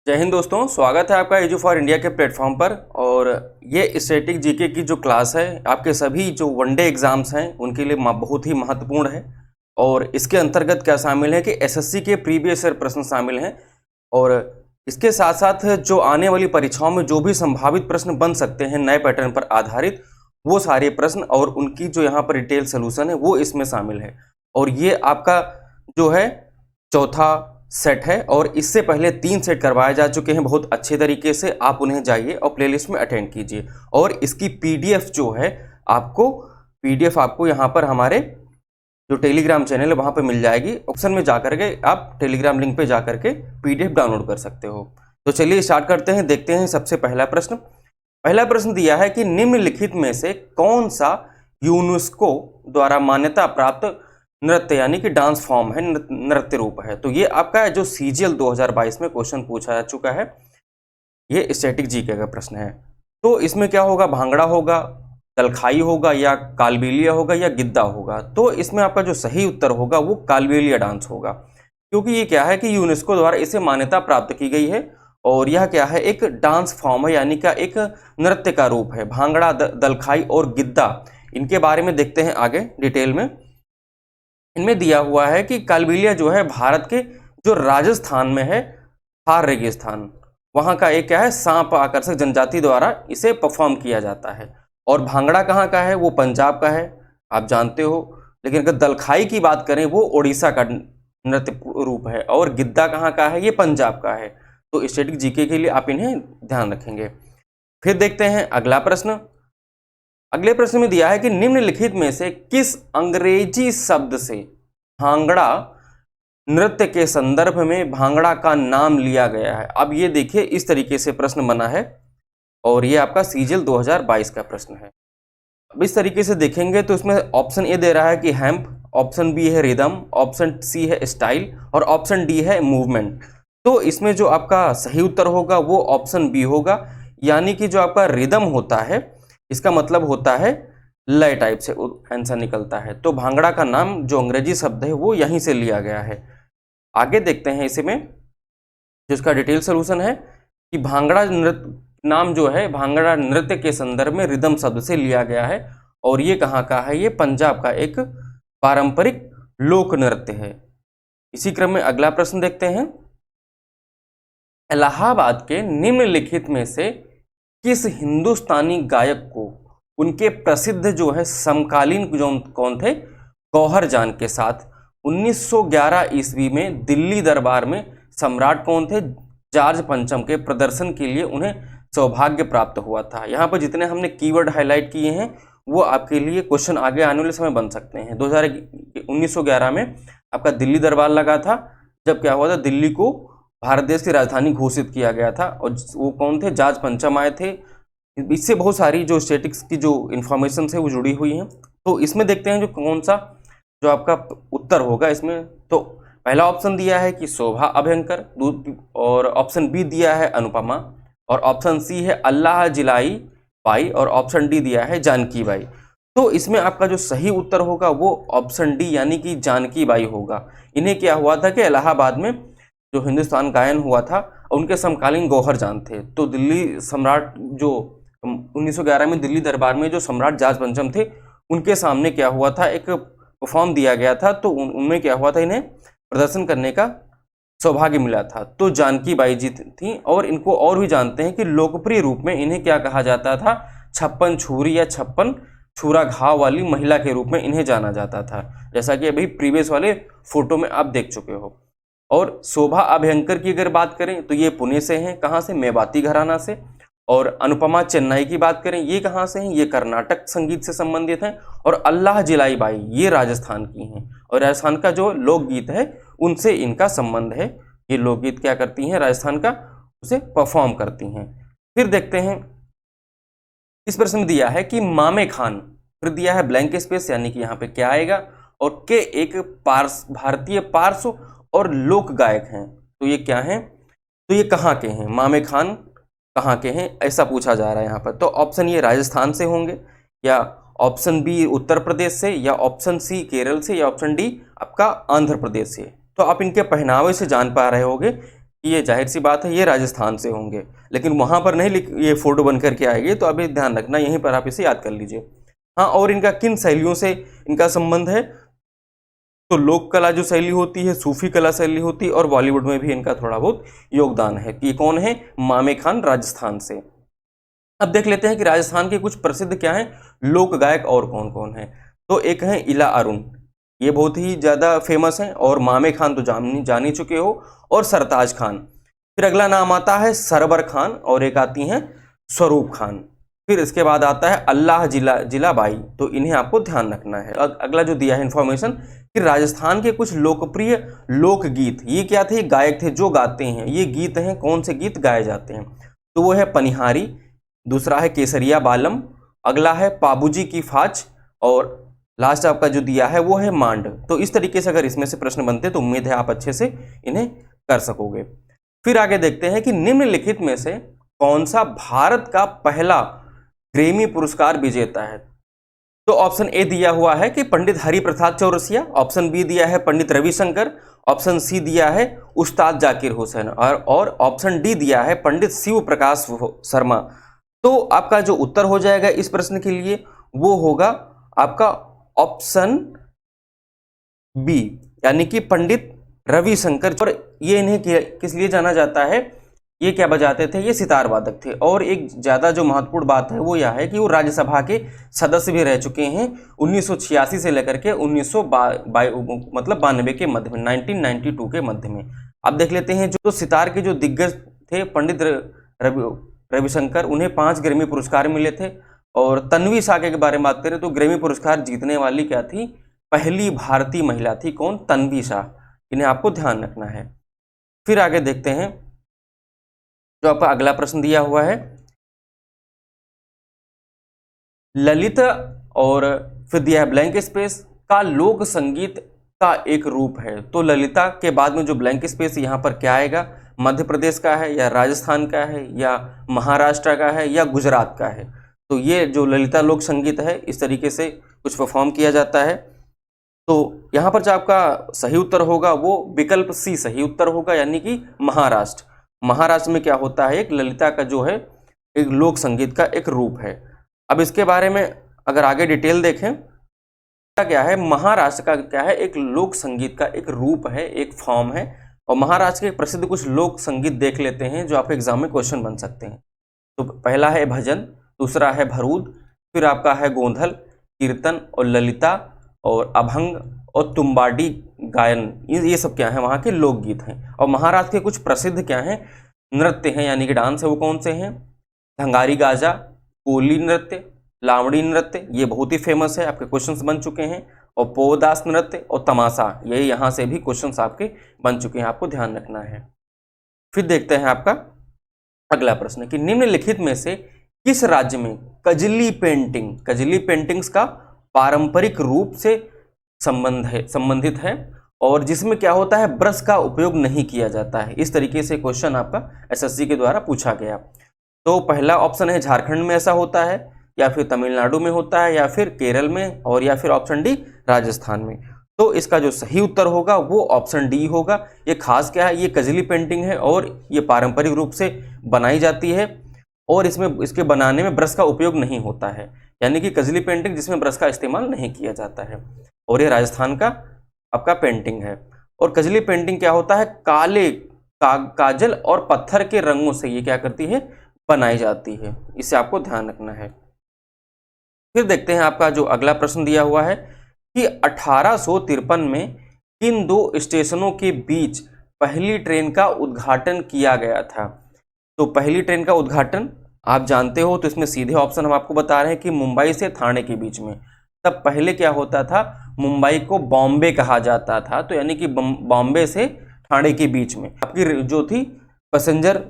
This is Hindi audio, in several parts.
जय हिंद दोस्तों, स्वागत है आपका एजू फॉर इंडिया के प्लेटफॉर्म पर। और ये स्टैटिक जीके की जो क्लास है आपके सभी जो वनडे एग्जाम्स हैं उनके लिए बहुत ही महत्वपूर्ण है। और इसके अंतर्गत क्या शामिल है कि एसएससी के प्रीवियस ईयर प्रश्न शामिल हैं और इसके साथ साथ जो आने वाली परीक्षाओं में जो भी संभावित प्रश्न बन सकते हैं नए पैटर्न पर आधारित, वो सारे प्रश्न और उनकी जो यहाँ पर डिटेल सोल्यूशन है वो इसमें शामिल है। और ये आपका जो है चौथा सेट है और इससे पहले 3 सेट करवाए जा चुके हैं बहुत अच्छे तरीके से। आप उन्हें जाइए और प्लेलिस्ट में अटेंड कीजिए और इसकी पीडीएफ जो है आपको यहाँ पर हमारे जो टेलीग्राम चैनल है वहाँ पे मिल जाएगी। ऑप्शन में जाकर के आप टेलीग्राम लिंक पे जाकर के पीडीएफ डाउनलोड कर सकते हो। तो चलिए स्टार्ट करते हैं। देखते हैं सबसे पहला प्रश्न दिया है कि निम्नलिखित में से कौन सा यूनेस्को द्वारा मान्यता प्राप्त नृत्य यानी कि डांस फॉर्म है, नृत्य रूप है। तो ये आपका जो सीजीएल 2022 में क्वेश्चन पूछा जा चुका है, ये स्टैटिक जीके का प्रश्न है। तो इसमें क्या होगा, भांगड़ा होगा, दलखाई होगा या कालबेलिया होगा या गिद्दा होगा। तो इसमें आपका जो सही उत्तर होगा वो कालबेलिया डांस होगा, क्योंकि ये क्या है कि यूनेस्को द्वारा इसे मान्यता प्राप्त की गई है और यह क्या है, एक डांस फॉर्म है यानी का एक नृत्य का रूप है। भांगड़ा, दलखाई और गिद्दा, इनके बारे में देखते हैं आगे डिटेल में। इनमें दिया हुआ है कि कालबेलिया जो है भारत के जो राजस्थान में है, थार रेगिस्तान, वहां का एक क्या है, सांप आकर्षक जनजाति द्वारा इसे परफॉर्म किया जाता है। और भांगड़ा कहाँ का है, वो पंजाब का है, आप जानते हो। लेकिन अगर दलखाई की बात करें वो उड़ीसा का नृत्य रूप है और गिद्दा कहाँ का है, ये पंजाब का है। तो स्टैटिक जीके के लिए आप इन्हें ध्यान रखेंगे। फिर देखते हैं अगला प्रश्न। अगले प्रश्न में दिया है कि निम्नलिखित में से किस अंग्रेजी शब्द से भांगड़ा नृत्य के संदर्भ में भांगड़ा का नाम लिया गया है। अब ये देखिए इस तरीके से प्रश्न बना है और ये आपका सीजीएल 2022 का प्रश्न है। अब इस तरीके से देखेंगे तो इसमें ऑप्शन ए दे रहा है कि हैम्प, ऑप्शन बी है रिदम, ऑप्शन सी है स्टाइल और ऑप्शन डी है मूवमेंट। तो इसमें जो आपका सही उत्तर होगा वो ऑप्शन बी होगा, यानी कि जो आपका रिदम होता है इसका मतलब होता है लय टाइप से आंसर निकलता है। तो भांगड़ा का नाम जो अंग्रेजी शब्द है वो यहीं से लिया गया है। आगे देखते हैं इसमें जिसका डिटेल सोल्यूशन है कि भांगड़ा नृत्य नाम जो है भांगड़ा नृत्य के संदर्भ में रिदम शब्द से लिया गया है और ये कहाँ का है, ये पंजाब का एक पारंपरिक लोक नृत्य है। इसी क्रम में अगला प्रश्न देखते हैं। इलाहाबाद के निम्नलिखित में से किस हिंदुस्तानी गायक को उनके प्रसिद्ध जो है समकालीन जो कौन थे, गौहर जान के साथ 1911 ईस्वी में दिल्ली दरबार में सम्राट कौन थे, जॉर्ज पंचम के प्रदर्शन के लिए उन्हें सौभाग्य प्राप्त हुआ था। यहाँ पर जितने हमने कीवर्ड हाईलाइट किए हैं वो आपके लिए क्वेश्चन आगे आने वाले समय बन सकते हैं। 1911 में आपका दिल्ली दरबार लगा था, जब क्या हुआ था, दिल्ली को भारत देश की राजधानी घोषित किया गया था और वो कौन थे, जॉर्ज पंचम आए थे। इससे बहुत सारी जो स्टैटिक्स की जो इन्फॉर्मेशन है वो जुड़ी हुई हैं। तो इसमें देखते हैं जो कौन सा जो आपका उत्तर होगा इसमें। तो पहला ऑप्शन दिया है कि शोभा अभयंकर, और ऑप्शन बी दिया है अनुपमा, और ऑप्शन सी है अल्लाह जिलाई बाई, और ऑप्शन डी दिया है जानकी बाई। तो इसमें आपका जो सही उत्तर होगा वो ऑप्शन डी यानी कि जानकी बाई होगा। इन्हें क्या हुआ था कि इलाहाबाद में जो हिंदुस्तान गायन हुआ था उनके समकालीन गौहर जान थे। तो दिल्ली सम्राट जो 1911 में दिल्ली दरबार में जो सम्राट जॉर्ज पंचम थे उनके सामने क्या हुआ था, एक परफॉर्म दिया गया था। तो उनमें क्या हुआ था, इन्हें प्रदर्शन करने का सौभाग्य मिला था। तो जानकी बाई जी थी और इनको और भी जानते हैं कि लोकप्रिय रूप में इन्हें क्या कहा जाता था, 56 छुरी या 56 छुरा घाव वाली महिला के रूप में इन्हें जाना जाता था, जैसा कि अभी प्रीवियस वाले फोटो में आप देख चुके हो। और शोभा अभयंकर की अगर बात करें तो ये पुणे से हैं, कहाँ से, मेवाती घराना से। और अनुपमा चेन्नई की बात करें, ये कहाँ से हैं, ये कर्नाटक संगीत से संबंधित हैं। और अल्लाह जिलाई बाई ये राजस्थान की हैं और राजस्थान का जो लोकगीत है उनसे इनका संबंध है। ये लोकगीत क्या करती हैं, राजस्थान का उसे परफॉर्म करती हैं। फिर देखते हैं इस प्रश्न में दिया है कि मामे खान, फिर दिया है ब्लैंक स्पेस, यानी कि यहाँ पे क्या आएगा, और के एक भारतीय पार्श्व और लोक गायक हैं। तो ये क्या हैं, तो ये कहाँ के हैं, मामे खान कहाँ के हैं, ऐसा पूछा जा रहा है यहाँ पर। तो ऑप्शन ये राजस्थान से होंगे, या ऑप्शन बी उत्तर प्रदेश से, या ऑप्शन सी केरल से, या ऑप्शन डी आपका आंध्र प्रदेश से। तो आप इनके पहनावे से जान पा रहे होंगे कि ये जाहिर सी बात है ये राजस्थान से होंगे, लेकिन वहाँ पर नहीं ये फोटो बन करके आएगी, तो अभी ध्यान रखना, यहीं पर आप इसे याद कर लीजिए। हाँ, और इनका किन शैलियों से इनका संबंध है, तो लोक कला जो शैली होती है, सूफी कला शैली होती है, और बॉलीवुड में भी इनका थोड़ा बहुत योगदान है। ये कौन है, मामे खान, राजस्थान से। अब देख लेते हैं कि राजस्थान के कुछ प्रसिद्ध क्या हैं लोक गायक और कौन कौन है। तो एक है इला अरुण, ये बहुत ही ज़्यादा फेमस हैं, और मामे खान तो जान ही चुके हो, और सरताज खान। फिर अगला नाम आता है सरवर खान, और एक आती हैं स्वरूप खान। फिर इसके बाद आता है अल्लाह जिला बाई, तो इन्हें आपको ध्यान रखना है। अगला जो दिया है इन्फॉर्मेशन कि राजस्थान के कुछ लोकप्रिय लोकगीत, ये क्या थे, गायक थे जो गाते हैं, ये गीत हैं, कौन से गीत गाए जाते हैं, तो वो है पनिहारी, दूसरा है केसरिया बालम, अगला है पाबूजी की फाच, और लास्ट आपका जो दिया है वो है मांड। तो इस तरीके से अगर इसमें से प्रश्न बनते तो उम्मीद है आप अच्छे से इन्हें कर सकोगे। फिर आगे देखते हैं कि निम्नलिखित में से कौन सा भारत का पहला ग्रैमी पुरस्कार विजेता है। तो ऑप्शन ए दिया हुआ है कि पंडित हरिप्रसाद चौरसिया, ऑप्शन बी दिया है पंडित रविशंकर, ऑप्शन सी दिया है उस्ताद जाकिर हुसैन, और ऑप्शन डी दिया है पंडित शिव प्रकाश शर्मा। तो आपका जो उत्तर हो जाएगा इस प्रश्न के लिए वो होगा आपका ऑप्शन बी, यानी कि पंडित रविशंकर। और ये इन्हें किस लिए जाना जाता है, ये क्या बजाते थे, ये सितार वादक थे। और एक ज़्यादा जो महत्वपूर्ण बात है वो यह है कि वो राज्यसभा के सदस्य भी रह चुके हैं 1986 से लेकर के 1992 के मध्य में, 1992 के मध्य में। अब देख लेते हैं जो सितार के जो दिग्गज थे पंडित रविशंकर, उन्हें 5 ग्रैमी पुरस्कार मिले थे। और तन्वी शाह के बारे में बात करें तो ग्रैमी पुरस्कार जीतने वाली क्या थी, पहली भारतीय महिला थी, कौन, तन्वी शाह। इन्हें आपको ध्यान रखना है। फिर आगे देखते हैं जो आपका अगला प्रश्न दिया हुआ है, ललित, और फिर दिया है ब्लैंक स्पेस, का लोक संगीत का एक रूप है। तो ललिता के बाद में जो ब्लैंक स्पेस यहाँ पर क्या आएगा, मध्य प्रदेश का है, या राजस्थान का है, या महाराष्ट्र का है, या गुजरात का है। तो ये जो ललिता लोक संगीत है इस तरीके से कुछ परफॉर्म किया जाता है। तो यहाँ पर जो आपका सही उत्तर होगा वो विकल्प सी सही उत्तर होगा, यानी कि महाराष्ट्र। महाराष्ट्र में क्या होता है, एक ललिता का जो है एक लोक संगीत का एक रूप है। अब इसके बारे में अगर आगे डिटेल देखें क्या है, महाराष्ट्र का क्या है, एक लोक संगीत का एक रूप है, एक फॉर्म है। और महाराष्ट्र के प्रसिद्ध कुछ लोक संगीत देख लेते हैं जो आपके एग्जाम में क्वेश्चन बन सकते हैं। तो पहला है भजन, दूसरा है भरूद, फिर आपका है गोंधल, कीर्तन और ललिता और अभंग और तुम्बाडी गायन, ये सब क्या है, वहाँ के लोकगीत हैं। और महाराष्ट्र के कुछ प्रसिद्ध क्या हैं, नृत्य हैं, यानी कि डांस है, वो कौन से हैं, धंगारी गाजा, कोली नृत्य, लावड़ी नृत्य, ये बहुत ही फेमस है, आपके क्वेश्चंस बन चुके हैं। और पोदास नृत्य और तमाशा, ये यहाँ से भी क्वेश्चंस आपके बन चुके हैं, आपको ध्यान रखना है। फिर देखते हैं आपका अगला प्रश्न कि निम्नलिखित में से किस राज्य में कजली पेंटिंग्स का पारंपरिक रूप से संबंधित है, और जिसमें क्या होता है, ब्रश का उपयोग नहीं किया जाता है। इस तरीके से क्वेश्चन आपका एसएससी के द्वारा पूछा गया। तो पहला ऑप्शन है झारखंड में ऐसा होता है, या फिर तमिलनाडु में होता है, या फिर केरल में, और या फिर ऑप्शन डी राजस्थान में। तो इसका जो सही उत्तर होगा वो ऑप्शन डी होगा। ये खास क्या है, ये कजली पेंटिंग है और ये पारंपरिक रूप से बनाई जाती है, और इसके बनाने में ब्रश का उपयोग नहीं होता है, यानी कि कजली पेंटिंग जिसमें ब्रश का इस्तेमाल नहीं किया जाता है। और ये राजस्थान का आपका पेंटिंग है। और कजली पेंटिंग क्या होता है, काले काजल और पत्थर के रंगों से ये क्या करती है, बनाई जाती है। इसे आपको ध्यान रखना है। फिर देखते हैं आपका जो अगला प्रश्न दिया हुआ है कि 1853 में किन 2 स्टेशनों के बीच पहली ट्रेन का उद्घाटन किया गया था। तो पहली ट्रेन का उद्घाटन आप जानते हो, तो इसमें सीधे ऑप्शन हम आपको बता रहे हैं कि मुंबई से ठाणे के बीच में। तब पहले क्या होता था, मुंबई को बॉम्बे कहा जाता था, तो यानी कि बॉम्बे से ठाणे के बीच में आपकी जो थी पैसेंजर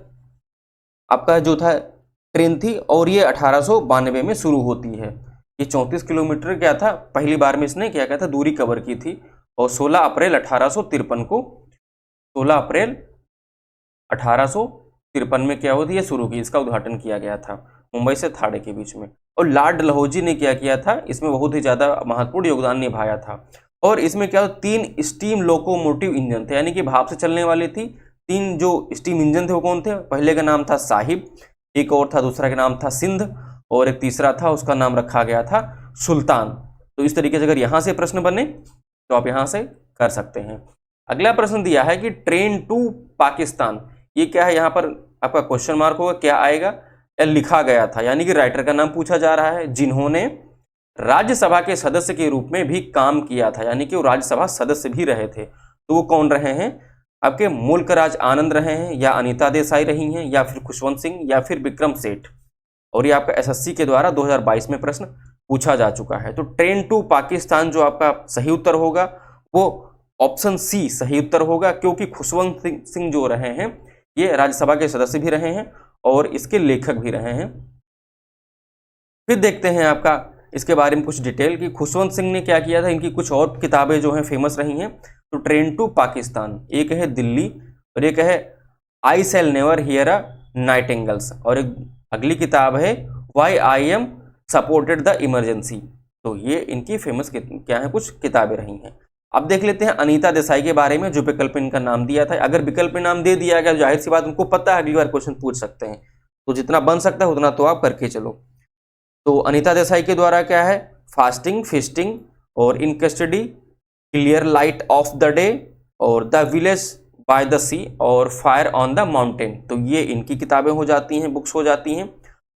आपका जो था ट्रेन थी, और ये 1892 में शुरू होती है। ये 34 किलोमीटर क्या था, पहली बार में इसने क्या था, दूरी कवर की थी। और 16 अप्रैल 1853 को 16 अप्रैल 1853 में क्या होती है, शुरू की, इसका उद्घाटन किया गया था मुंबई से ठाणे के बीच में। और लॉर्ड डलहौजी ने क्या किया था, इसमें बहुत ही ज़्यादा महत्वपूर्ण योगदान निभाया था। और इसमें क्या 3 स्टीम लोकोमोटिव इंजन थे, यानी कि भाप से चलने वाली थी तीन जो स्टीम इंजन थे वो कौन थे? पहले का नाम था साहिब, एक और था, दूसरा का नाम था सिंध, और एक तीसरा था, उसका नाम रखा गया था सुल्तान। तो इस तरीके से अगर यहाँ से प्रश्न बने तो आप यहाँ से कर सकते हैं। अगला प्रश्न दिया है कि ट्रेन टू पाकिस्तान, ये क्या है? यहाँ पर आपका क्वेश्चन मार्क होगा, क्या आएगा? लिखा गया था, यानी कि राइटर का नाम पूछा जा रहा है, जिन्होंने राज्यसभा के सदस्य के रूप में भी काम किया था, यानी कि वो राज्यसभा सदस्य भी रहे थे। तो वो कौन रहे हैं? आपके मुल्क राज आनंद रहे हैं, या अनीता देसाई रही हैं, या फिर खुशवंत सिंह, या फिर विक्रम सेठ। और ये आपका एसएससी के द्वारा 2022 में प्रश्न पूछा जा चुका है। तो ट्रेन टू पाकिस्तान जो आपका सही उत्तर होगा वो ऑप्शन सी सही उत्तर होगा, क्योंकि खुशवंत सिंह जो रहे हैं ये राज्यसभा के सदस्य भी रहे हैं और इसके लेखक भी रहे हैं। फिर देखते हैं आपका इसके बारे में कुछ डिटेल कि खुशवंत सिंह ने क्या किया था। इनकी कुछ और किताबें जो हैं फेमस रही हैं। तो ट्रेन टू पाकिस्तान, एक है दिल्ली, और एक है आई शैल नेवर हियर अ नाइटिंगल्स, और एक अगली किताब है why I am supported the emergency. तो ये इनकी फेमस क्या है, कुछ किताबें रही हैं। अब देख लेते हैं अनीता देसाई के बारे में, जो विकल्प इनका नाम दिया था। अगर विकल्प नाम दे दिया गया, जाहिर सी बात उनको पता है, अगली बार क्वेश्चन पूछ सकते हैं, तो जितना बन सकता है उतना तो आप करके चलो। तो अनीता देसाई के द्वारा क्या है, फास्टिंग, फिस्टिंग, और इन custody, clear light of the day, और द विलेज बाय द सी, और फायर ऑन द माउंटेन। तो ये इनकी किताबें हो जाती हैं, बुक्स हो जाती हैं।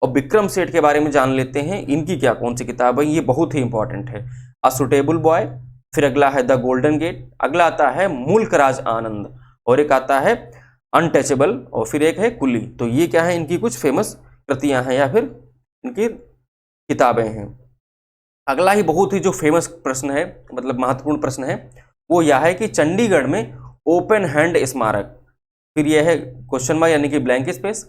और विक्रम सेठ के बारे में जान लेते हैं, इनकी क्या कौन सी किताब है, ये बहुत ही इंपॉर्टेंट है। अ सुटेबल बॉय, फिर अगला है द गोल्डन गेट, अगला आता है मुल्क राज आनंद, और एक आता है अनटचेबल, और फिर एक है कुली। तो ये क्या है, इनकी कुछ फेमस कृतियां हैं या फिर इनकी किताबें हैं। अगला ही बहुत ही जो फेमस प्रश्न है, मतलब महत्वपूर्ण प्रश्न है, वो यह है कि चंडीगढ़ में ओपन हैंड स्मारक, फिर यह है क्वेश्चन मार्क यानी कि ब्लैंक स्पेस,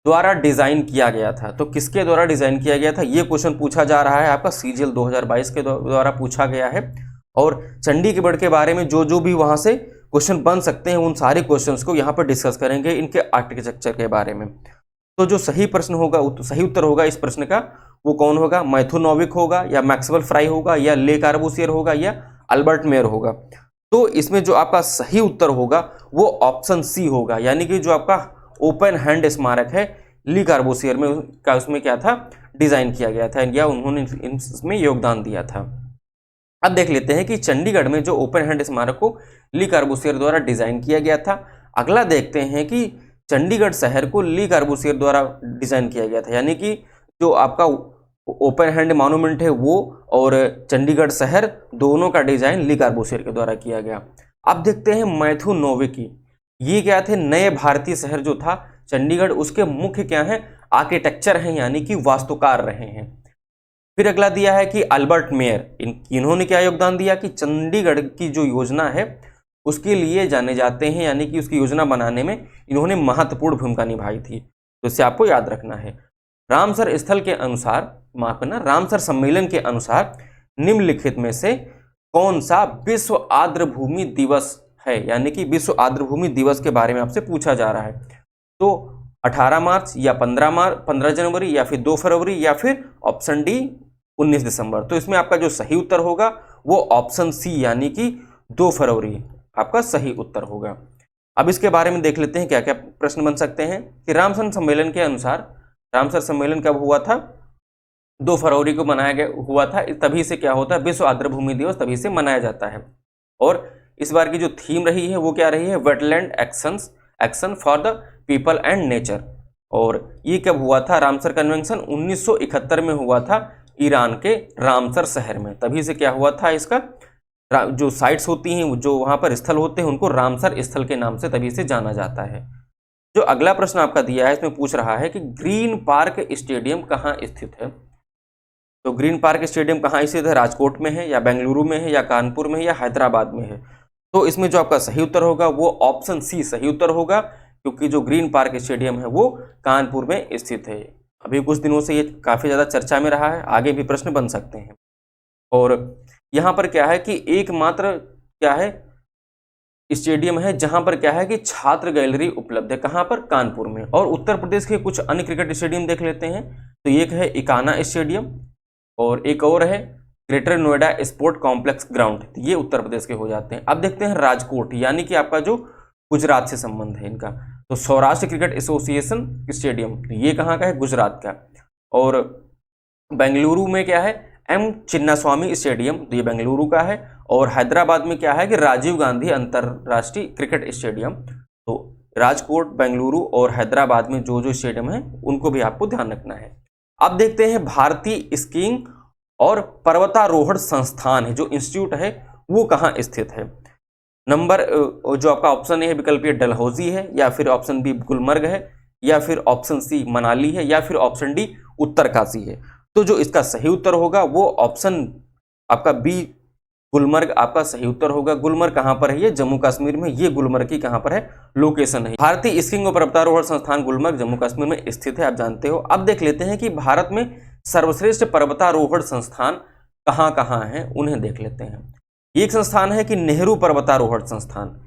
द्वारा डिजाइन किया गया था। तो किसके द्वारा डिजाइन किया गया था, ये क्वेश्चन पूछा जा रहा है, आपका सीजीएल 2022 के द्वारा पूछा गया है। और चंडीगढ़ के बारे में जो भी वहां से क्वेश्चन बन सकते हैं, उन सारे क्वेश्चंस को यहाँ पर डिस्कस करेंगे, इनके आर्किटेक्चर के बारे में। तो जो सही प्रश्न होगा, सही उत्तर होगा इस प्रश्न का, वो कौन होगा? मैथ्यू नोविक होगा, या मैक्सवेल फ्राई होगा, या ले कार्बूसियर होगा, या अल्बर्ट मेयर होगा। तो इसमें जो आपका सही उत्तर होगा वो ऑप्शन सी होगा, यानी कि जो आपका ओपन हैंड स्मारक है ली कार्बूसियर में का, उसमें क्या था, डिजाइन किया गया था, या उन्होंने इसमें योगदान दिया था। अब देख लेते हैं कि चंडीगढ़ में जो ओपन हैंड स्मारक को ली कार्बूसियर द्वारा डिजाइन किया गया था। अगला देखते हैं कि चंडीगढ़ शहर को ली कार्बूसियर द्वारा डिजाइन किया गया था, यानी कि जो आपका ओपन हैंड मॉन्यूमेंट है वो और चंडीगढ़ शहर दोनों का डिजाइन ली कार्बूसियर के द्वारा किया गया। अब देखते हैं मैथ्यू नोविक की, ये क्या थे, नए भारतीय शहर जो था चंडीगढ़, उसके मुख्य क्या है, आर्किटेक्चर हैं, यानी कि वास्तुकार रहे हैं। फिर अगला दिया है कि अल्बर्ट मेयर, इन्होंने क्या योगदान दिया कि चंडीगढ़ की जो योजना है उसके लिए जाने जाते हैं, यानी कि उसकी योजना बनाने में इन्होंने महत्वपूर्ण भूमिका निभाई थी। तो इसे आपको याद रखना है। रामसर स्थल के अनुसार, माफ करना, रामसर सम्मेलन के अनुसार निम्नलिखित में से कौन सा विश्व आर्द्रभूमि दिवस है, यानी कि विश्व आर्द्रभूमि दिवस के बारे में आपसे पूछा जा रहा है। तो 18 मार्च, या 15 जनवरी, या फिर 2 फरवरी, या फिर ऑप्शन डी 19 दिसंबर। तो इसमें आपका जो सही उत्तर होगा वो ऑप्शन सी यानी कि 2 फरवरी आपका सही उत्तर होगा। अब इसके बारे में देख लेते हैं क्या क्या प्रश्न बन सकते हैं कि रामसर सम्मेलन के अनुसार, रामसर सम्मेलन कब हुआ था, 2 फरवरी को मनाया गया हुआ था, तभी से क्या होता है, विश्व आर्द्रभूमि दिवस तभी से मनाया जाता है। और इस बार की जो थीम रही है वो क्या रही है, wetland action for the people and nature. और ये कब हुआ था, रामसर कन्वेंशन 1971 में हुआ था ईरान के रामसर शहर में, तभी से क्या हुआ था, इसका जो साइट्स होती हैं, जो वहां पर स्थल होते हैं, उनको रामसर स्थल के नाम से तभी से जाना जाता है। जो अगला प्रश्न आपका दिया है इसमें पूछ रहा है कि ग्रीन पार्क स्टेडियम कहाँ स्थित है। तो ग्रीन पार्क स्टेडियम कहाँ स्थित है, राजकोट में है, या बेंगलुरु में है, या कानपुर में है, या हैदराबाद में है। तो इसमें जो आपका सही उत्तर होगा वो ऑप्शन सी सही उत्तर होगा, क्योंकि जो ग्रीन पार्क स्टेडियम है वो कानपुर में स्थित है। अभी कुछ दिनों से ये काफ़ी ज़्यादा चर्चा में रहा है, आगे भी प्रश्न बन सकते हैं। और यहाँ पर क्या है कि एकमात्र क्या है स्टेडियम है जहाँ पर क्या है कि छात्र गैलरी उपलब्ध है, कहाँ पर, कानपुर में। और उत्तर प्रदेश के कुछ अन्य क्रिकेट स्टेडियम देख लेते हैं। तो एक है इकाना स्टेडियम, और एक और है greater Noida sport complex ground, ये उत्तर प्रदेश के हो जाते हैं। अब देखते हैं राजकोट, यानी कि आपका जो गुजरात से संबंध है इनका। तो सौराष्ट्र क्रिकेट एसोसिएशन स्टेडियम, तो ये कहाँ का है? गुजरात का। और बेंगलुरु में क्या है? एम चिन्नास्वामी स्टेडियम, तो ये बेंगलुरु का है। और हैदराबाद में क्या है कि राजीव गांधी अंतर्राष्ट्रीय क्रिकेट स्टेडियम। तो राजकोट, बेंगलुरु और हैदराबाद में जो जो स्टेडियम है उनको भी आपको ध्यान रखना है। अब देखते हैं भारतीय स्कीइंग और पर्वतारोहण संस्थान है जो इंस्टीट्यूट है वो कहाँ स्थित है। नंबर जो आपका ऑप्शन ए है विकल्प ए डलहौजी है, या फिर ऑप्शन बी गुलमर्ग है, या फिर ऑप्शन सी मनाली है, या फिर ऑप्शन डी उत्तरकाशी है। तो जो इसका सही उत्तर होगा वो ऑप्शन आपका बी गुलमर्ग आपका सही उत्तर होगा। गुलमर्ग कहाँ पर है? ये जम्मू कश्मीर में, ये गुलमर्ग की कहाँ पर है? लोकेशन है। भारतीय स्कीइंग और पर्वतारोहण संस्थान गुलमर्ग जम्मू कश्मीर में स्थित है, आप जानते हो। अब देख लेते हैं कि भारत में सर्वश्रेष्ठ पर्वतारोहण संस्थान कहाँ कहाँ हैं, उन्हें देख लेते हैं। एक संस्थान है कि नेहरू पर्वतारोहण संस्थान,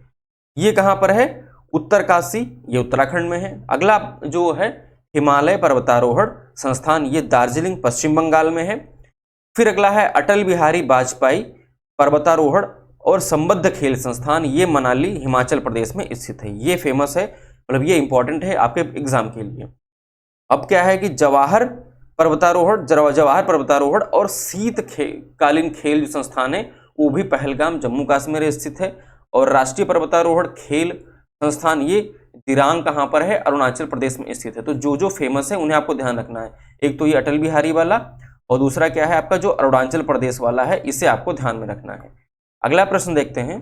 ये कहाँ पर है? उत्तरकाशी, ये उत्तराखंड में है। अगला जो है हिमालय पर्वतारोहण संस्थान, ये दार्जिलिंग पश्चिम बंगाल में है। फिर अगला है अटल बिहारी वाजपेयी पर्वतारोहण और संबद्ध खेल संस्थान, ये मनाली हिमाचल प्रदेश में स्थित है। ये फेमस है, मतलब ये इंपॉर्टेंट है आपके एग्जाम के लिए। अब क्या है कि जवाहर पर्वतारोहण और शीतकालीन खेल जो संस्थान है वो भी पहलगाम जम्मू कश्मीर स्थित है। और राष्ट्रीय पर्वतारोहण खेल संस्थान ये दिरांग कहाँ पर है? अरुणाचल प्रदेश में स्थित है। तो जो जो फेमस है उन्हें आपको ध्यान रखना है। एक तो ये अटल बिहारी वाला, और दूसरा क्या है आपका जो अरुणाचल प्रदेश वाला है, इसे आपको ध्यान में रखना है। अगला प्रश्न देखते हैं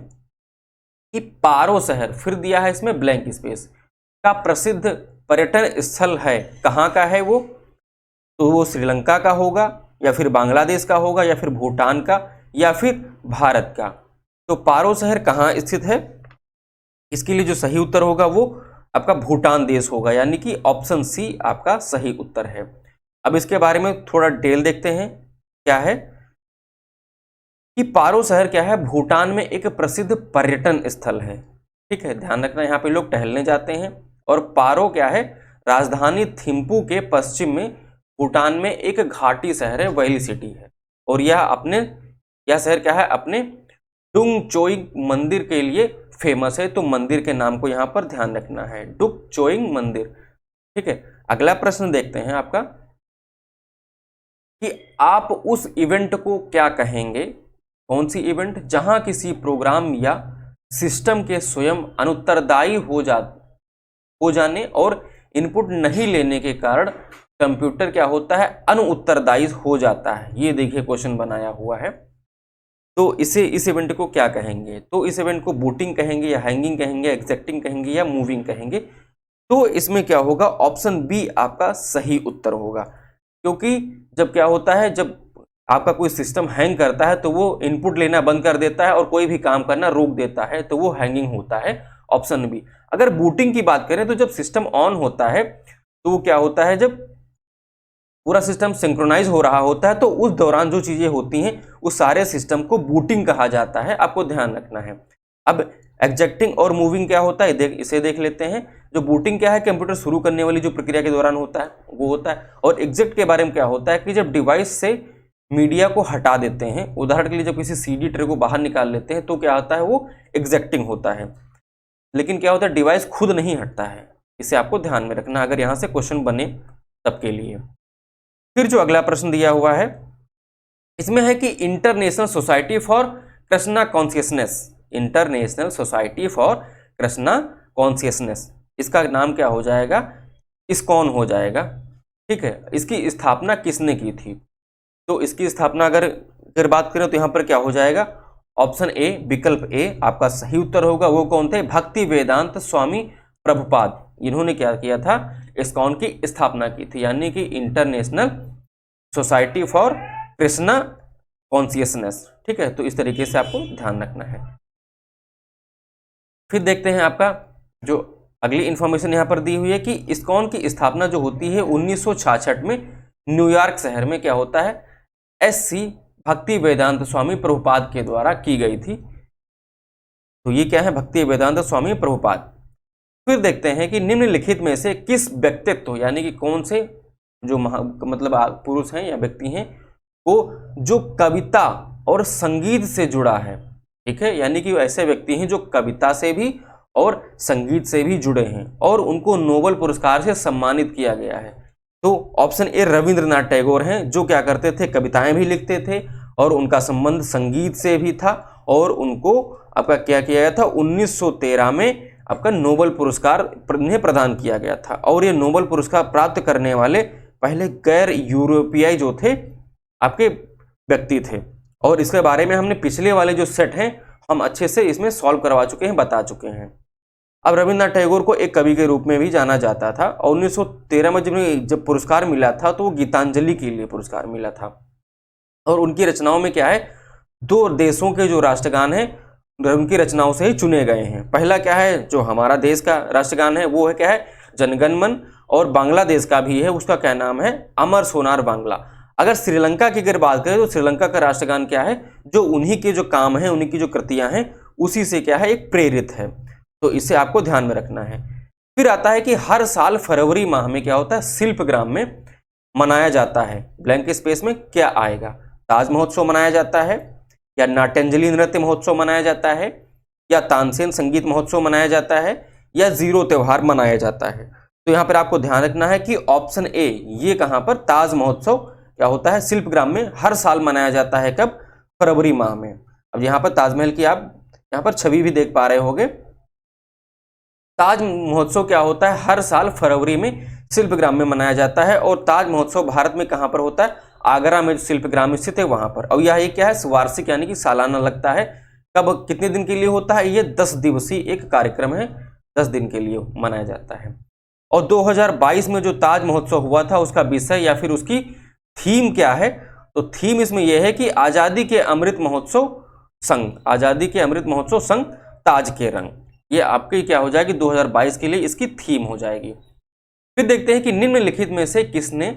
कि पारो शहर, फिर दिया है इसमें ब्लैंक स्पेस, का प्रसिद्ध पर्यटन स्थल है, कहाँ का है वो? तो वो श्रीलंका का होगा, या फिर बांग्लादेश का होगा, या फिर भूटान का, या फिर भारत का। तो पारो शहर कहाँ स्थित है? इसके लिए जो सही उत्तर होगा वो आपका भूटान देश होगा, यानी कि ऑप्शन सी आपका सही उत्तर है। अब इसके बारे में थोड़ा डिटेल देखते हैं। क्या है कि पारो शहर क्या है? भूटान में एक प्रसिद्ध पर्यटन स्थल है। ठीक है, ध्यान रखना, यहाँ पे लोग टहलने जाते हैं। और पारो क्या है? राजधानी थिम्पू के पश्चिम में भूटान में एक घाटी शहर है, वैली सिटी है। और यह शहर क्या है? अपने डुंग चोइंग मंदिर के लिए फेमस है। तो मंदिर के नाम को यहाँ पर ध्यान रखना है, डुंग चोइंग मंदिर। ठीक है, अगला प्रश्न देखते हैं आपका कि आप उस इवेंट को क्या कहेंगे? कौन सी इवेंट? जहां किसी प्रोग्राम या सिस्टम के स्वयं अनुत्तरदायी हो जाने और इनपुट नहीं लेने के कारण कंप्यूटर क्या होता है? अनुत्तरदायी हो जाता है। ये देखिए क्वेश्चन बनाया हुआ है। तो इस इवेंट को क्या कहेंगे? तो इस इवेंट को बूटिंग कहेंगे, या हैंगिंग कहेंगे, एग्जैक्टिंग कहेंगे, या मूविंग कहेंगे? तो इसमें क्या होगा? ऑप्शन बी आपका सही उत्तर होगा। क्योंकि जब क्या होता है, जब आपका कोई सिस्टम हैंग करता है तो वो इनपुट लेना बंद कर देता है और कोई भी काम करना रोक देता है, तो वो हैंगिंग होता है, ऑप्शन बी। अगर बूटिंग की बात करें तो जब सिस्टम ऑन होता है तो वो क्या होता है? जब पूरा सिस्टम सिंक्रोनाइज हो रहा होता है तो उस दौरान जो चीजें होती हैं उस सारे सिस्टम को बूटिंग कहा जाता है, आपको ध्यान रखना है। अब एग्जैक्टिंग और मूविंग क्या होता है, इसे देख लेते हैं। जो बूटिंग क्या है? कंप्यूटर शुरू करने वाली जो प्रक्रिया के दौरान होता है वो होता है। और एग्जैक्ट के बारे में क्या होता है कि जब डिवाइस से मीडिया को हटा देते हैं, उदाहरण के लिए जब किसी सीडी ट्रे को बाहर निकाल लेते हैं तो क्या होता है? वो एग्जैक्टिंग होता है। लेकिन क्या होता है? डिवाइस खुद नहीं हटता है। इसे आपको ध्यान में रखना अगर यहां से क्वेश्चन बने तब के लिए। फिर जो अगला प्रश्न दिया हुआ है इसमें है कि international society for Krishna consciousness, international society for Krishna consciousness, इसका नाम क्या हो जाएगा? इस्कॉन हो जाएगा। ठीक है, इसकी स्थापना किसने की थी? तो इसकी स्थापना अगर बात करें तो यहाँ पर क्या हो जाएगा? ऑप्शन ए विकल्प ए आपका सही उत्तर होगा। वो कौन थे? भक्ति वेदांत स्वामी प्रभुपाद। इन्होंने क्या किया था? इस्कॉन की स्थापना की थी, यानी कि international society for Krishna consciousness. ठीक है, तो इस तरीके से आपको ध्यान रखना है। फिर देखते हैं आपका जो अगली इंफॉर्मेशन यहाँ पर दी हुई है कि इस्कॉन की स्थापना जो होती है 1966 में न्यूयॉर्क शहर में क्या होता है? एससी भक्ति वेदांत स्वामी प्रभुपाद के द्वारा की गई थी। तो ये क्या है? भक्ति वेदांत स्वामी प्रभुपाद। फिर देखते हैं कि निम्नलिखित में से किस व्यक्तित्व, यानी कि कौन से जो मतलब पुरुष हैं या व्यक्ति हैं वो जो कविता और संगीत से जुड़ा है। ठीक है, यानी कि ऐसे व्यक्ति हैं जो कविता से भी और संगीत से भी जुड़े हैं और उनको नोबेल पुरस्कार से सम्मानित किया गया है। तो ऑप्शन ए रविंद्रनाथ टैगोर हैं, जो क्या करते थे, कविताएं भी लिखते थे और उनका संबंध संगीत से भी था और उनको आपका क्या किया गया था, 1913 में आपका नोबेल पुरस्कार उन्हें प्रदान किया गया था। और ये नोबेल पुरस्कार प्राप्त करने वाले पहले गैर यूरोपीय जो थे आपके व्यक्ति थे। और इसके बारे में हमने पिछले वाले जो सेट हैं हम अच्छे से इसमें सॉल्व करवा चुके हैं, बता चुके हैं। अब रविंद्रनाथ टैगोर को एक कवि के रूप में भी जाना जाता था और 1913 में जब पुरस्कार मिला था तो वो गीतांजलि के लिए पुरस्कार मिला था। और उनकी रचनाओं में क्या है, 2 देशों के जो राष्ट्रगान हैं उनकी रचनाओं से ही चुने गए हैं। पहला क्या है, जो हमारा देश का राष्ट्रगान है वो है क्या है, जनगण मन, और बांग्लादेश का भी है, उसका क्या नाम है, अमर सोनार बांग्ला। अगर श्रीलंका की अगर बात करें तो श्रीलंका का राष्ट्रगान क्या है, जो उन्हीं के जो काम है, उन्हीं की जो कृतियां हैं उसी से क्या है, एक प्रेरित है। तो इसे आपको ध्यान में रखना है। फिर आता है कि हर साल फरवरी माह में क्या होता है, शिल्पग्राम में मनाया जाता है। ब्लैंक स्पेस में क्या आएगा, ताज महोत्सव मनाया जाता है, या नाट्यांजलि नृत्य महोत्सव मनाया जाता है, या तानसेन संगीत महोत्सव मनाया जाता है, या जीरो त्योहार मनाया जाता है। तो यहाँ पर आपको ध्यान रखना है कि ऑप्शन ए, ये कहाँ पर, ताज महोत्सव क्या होता है, शिल्पग्राम में हर साल मनाया जाता है। कब, फरवरी माह में। अब यहाँ पर ताजमहल की आप यहाँ पर छवि भी देख पा रहे होंगे। ताज महोत्सव क्या होता है, हर साल फरवरी में शिल्पग्राम में मनाया जाता है। और ताज महोत्सव भारत में कहाँ पर होता है, आगरा में शिल्पग्राम स्थित है वहां पर। और यह क्या है, वार्षिक यानी कि सालाना लगता है। कब, कितने दिन के लिए होता है, ये 10 दिवसीय एक कार्यक्रम है, 10 दिन के लिए मनाया जाता है। और 2022 में जो ताज महोत्सव हुआ था उसका विषय या फिर उसकी थीम क्या है, तो थीम इसमें यह है कि आजादी के अमृत महोत्सव संग, आजादी के अमृत महोत्सव संग ताज के रंग। ये आपकी क्या हो जाएगी, 2022 के लिए इसकी थीम हो जाएगी। फिर देखते हैं कि निम्नलिखित में से किसने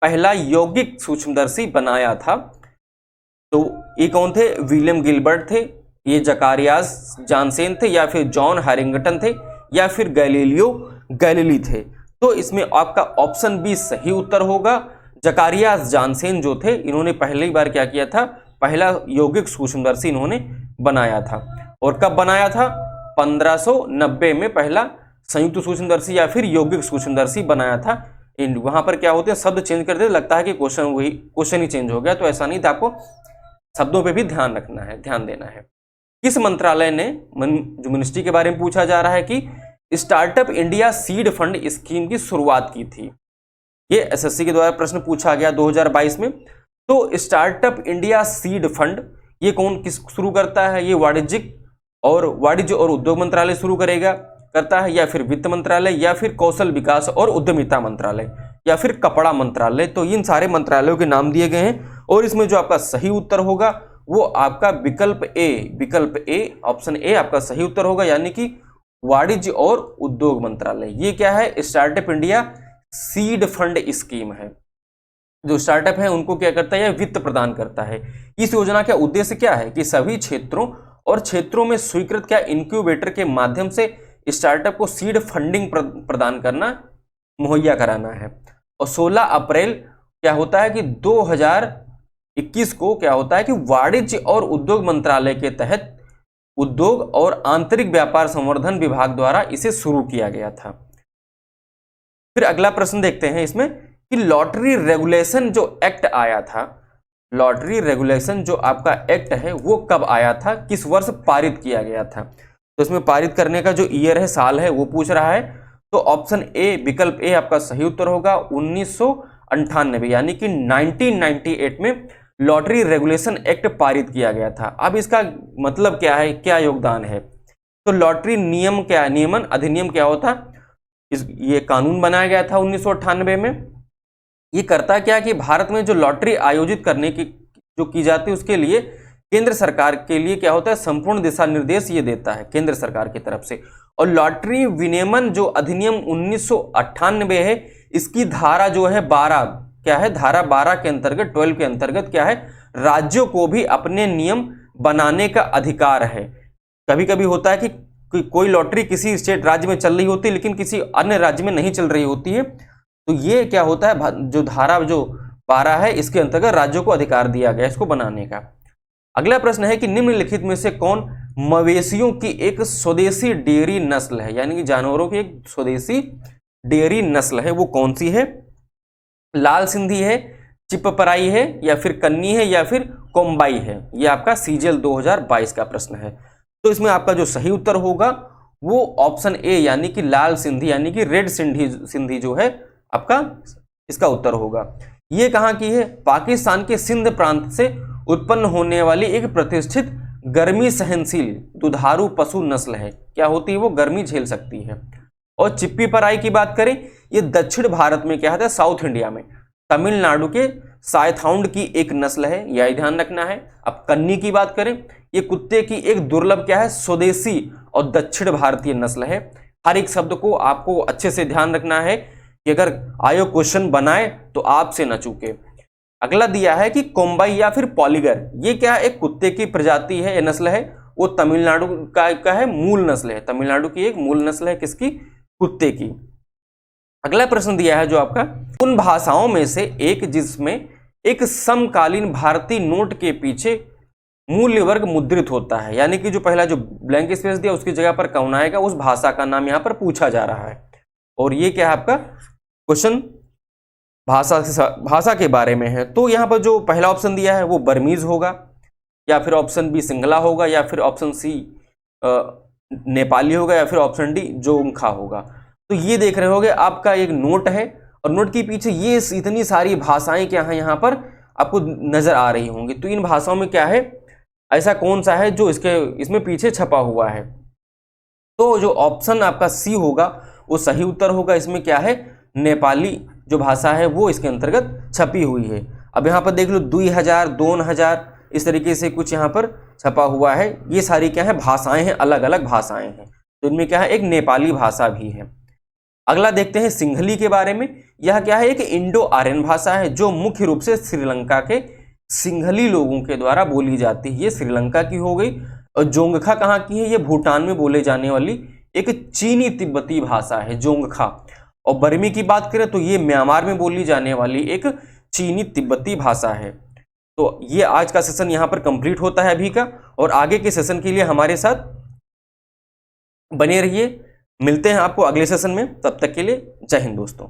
पहला यौगिक सूक्ष्मदर्शी बनाया था। तो ये कौन थे, विलियम गिलबर्ट थे, ये जकारियास जानसेन थे, या फिर जॉन हैरिंगटन थे, या फिर गैलीलियो गैलीली थे। तो इसमें आपका ऑप्शन बी सही उत्तर होगा। जकारियास जानसेन जो थे, इन्होंने पहली बार क्या किया था, पहला यौगिक सूक्ष्मदर्शी इन्होंने बनाया था। और कब बनाया था, 1590 में पहला संयुक्त सूक्ष्मदर्शी या फिर यौगिक सूक्ष्मदर्शी बनाया था। वहां पर क्या होते हैं, शब्द चेंज कर देते, लगता है कि क्वेश्चन ही चेंज हो गया, तो ऐसा नहीं था। आपको शब्दों पे भी ध्यान रखना है, ध्यान देना है। किस मंत्रालय ने, जो मिनिस्ट्री के बारे में पूछा जा रहा है, कि startup India seed fund scheme की शुरुआत की थी। ये एसएससी के द्वारा प्रश्न पूछा गया 2022 में। तो स्टार्टअप इंडिया सीड फंड ये कौन किस शुरू करता है, ये वाणिज्य और उद्योग मंत्रालय शुरू करता है, या फिर वित्त मंत्रालय, या फिर कौशल विकास और उद्यमिता मंत्रालय, या फिर कपड़ा मंत्रालय। तो इन सारे मंत्रालयों के नाम दिए गए हैं और इसमें जो आपका सही उत्तर होगा वो आपका विकल्प ए, ऑप्शन ए आपका सही उत्तर होगा, यानी कि वाणिज्य और उद्योग मंत्रालय। ये क्या है, startup India seed fund scheme है। जो स्टार्टअप है उनको क्या करता है, वित्त प्रदान करता है। इस योजना का उद्देश्य क्या है कि सभी क्षेत्रों में स्वीकृत क्या इंक्यूबेटर के माध्यम से स्टार्टअप को सीड फंडिंग प्रदान करना, मुहैया कराना है। और 16 अप्रैल क्या होता है कि 2021 को क्या होता है कि वाणिज्य और उद्योग मंत्रालय के तहत उद्योग और आंतरिक व्यापार संवर्धन विभाग द्वारा इसे शुरू किया गया था। फिर अगला प्रश्न देखते हैं इसमें कि लॉटरी रेगुलेशन जो एक्ट आया था, लॉटरी रेगुलेशन जो आपका एक्ट है वो कब आया था, किस वर्ष पारित किया गया था। तो इसमें पारित करने का जो ईयर है, साल है, वो पूछ रहा है। तो ऑप्शन ए, विकल्प ए आपका सही उत्तर होगा। 1998 यानी कि 1998 में लॉटरी रेगुलेशन एक्ट पारित किया गया था। अब इसका मतलब क्या है, क्या योगदान है, तो लॉटरी नियमन अधिनियम क्या होता, ये कानून बनाया गया था 1998 में। ये करता क्या कि भारत में जो लॉटरी आयोजित करने की जो की जाती है उसके लिए केंद्र सरकार के लिए क्या होता है, संपूर्ण दिशा निर्देश ये देता है केंद्र सरकार की तरफ से। और लॉटरी विनियमन जो अधिनियम 1998 है, इसकी धारा जो है 12 क्या है, धारा 12 के अंतर्गत 12 के अंतर्गत क्या है, राज्यों को भी अपने नियम बनाने का अधिकार है। कभी कभी होता है कि कोई लॉटरी किसी स्टेट राज्य में चल रही होती है लेकिन किसी अन्य राज्य में नहीं चल रही होती है, तो ये क्या होता है, जो धारा जो 12 है इसके अंतर्गत राज्यों को अधिकार दिया गया इसको बनाने का। अगला प्रश्न है कि निम्नलिखित में से कौन मवेशियों की एक स्वदेशी डेयरी नस्ल है, यानी कि जानवरों की एक स्वदेशी डेयरी नस्ल है, वो कौन सी है? लाल सिंधी है, चिपपराई है, या फिर कन्नी है, या फिर कोम्बाई है? ये आपका सीजीएल 2022 का प्रश्न है। तो इसमें आपका जो सही उत्तर होगा वो ऑप्शन ए यानी कि लाल सिंधी यानी कि रेड सिंधी जो है आपका इसका उत्तर होगा। ये कहाँ की है? पाकिस्तान के सिंध प्रांत से उत्पन्न होने वाली एक प्रतिष्ठित गर्मी सहनशील दुधारू पशु नस्ल है। क्या होती है वो? गर्मी झेल सकती है। और चिप्पी पराई की बात करें, ये दक्षिण भारत में क्या है? साउथ इंडिया में तमिलनाडु के सायथाउंड की एक नस्ल है, यह ध्यान रखना है। अब कन्नी की बात करें, ये कुत्ते की एक दुर्लभ क्या है? स्वदेशी और दक्षिण भारतीय नस्ल है। हर एक शब्द को आपको अच्छे से ध्यान रखना है कि अगर आयोग क्वेश्चन बनाए तो आपसे न चूके। अगला दिया है कि कोम्बाई या फिर पॉलीगर, ये क्या है? एक कुत्ते की प्रजाति है, ये नस्ल है, वो तमिलनाडु का है, मूल नस्ल है, तमिलनाडु की एक मूल नस्ल है, किसकी? कुत्ते की। अगला प्रश्न दिया है जो आपका, उन भाषाओं में से एक जिसमें एक समकालीन भारतीय नोट के पीछे मूल्य वर्ग मुद्रित होता है, यानी कि जो पहला जो ब्लैंक स्पेस दिया उसकी जगह पर कौन आएगा? उस भाषा का नाम यहां पर पूछा जा रहा है। और ये क्या है आपका क्वेश्चन? भाषा के बारे में है। तो यहां पर जो पहला ऑप्शन दिया है वो बर्मीज होगा, या फिर ऑप्शन बी सिंगला होगा, या फिर ऑप्शन सी नेपाली होगा, या फिर ऑप्शन डी जोंगखा होगा। तो ये देख रहे होगे आपका एक नोट है और नोट के पीछे ये इतनी सारी भाषाएं क्या है यहाँ पर आपको नजर आ रही होंगी। तो इन भाषाओं में क्या है, ऐसा कौन सा है जो इसमें पीछे छपा हुआ है? तो जो ऑप्शन आपका सी होगा वो सही उत्तर होगा। इसमें क्या है? नेपाली जो भाषा है वो इसके अंतर्गत छपी हुई है। अब यहाँ पर देख लो 2000 2000 इस तरीके से कुछ यहाँ पर छपा हुआ है। ये सारी क्या है? भाषाएं हैं, अलग अलग भाषाएं हैं। तो इनमें क्या है? एक नेपाली भाषा भी है। अगला देखते हैं सिंहली के बारे में। यह क्या है? एक इंडो आर्यन भाषा है जो मुख्य रूप से श्रीलंका के सिंहली लोगों के द्वारा बोली जाती है। ये श्रीलंका की हो गई। और जोंगखा कहाँ की है? ये भूटान में बोले जाने वाली एक चीनी तिब्बती भाषा है, जोंगखा। और बर्मी की बात करें तो ये म्यांमार में बोली जाने वाली एक चीनी तिब्बती भाषा है। तो ये आज का सेशन यहाँ पर कंप्लीट होता है अभी का, और आगे के सेशन के लिए हमारे साथ बने रहिए। मिलते हैं आपको अगले सेशन में, तब तक के लिए जय हिंद दोस्तों।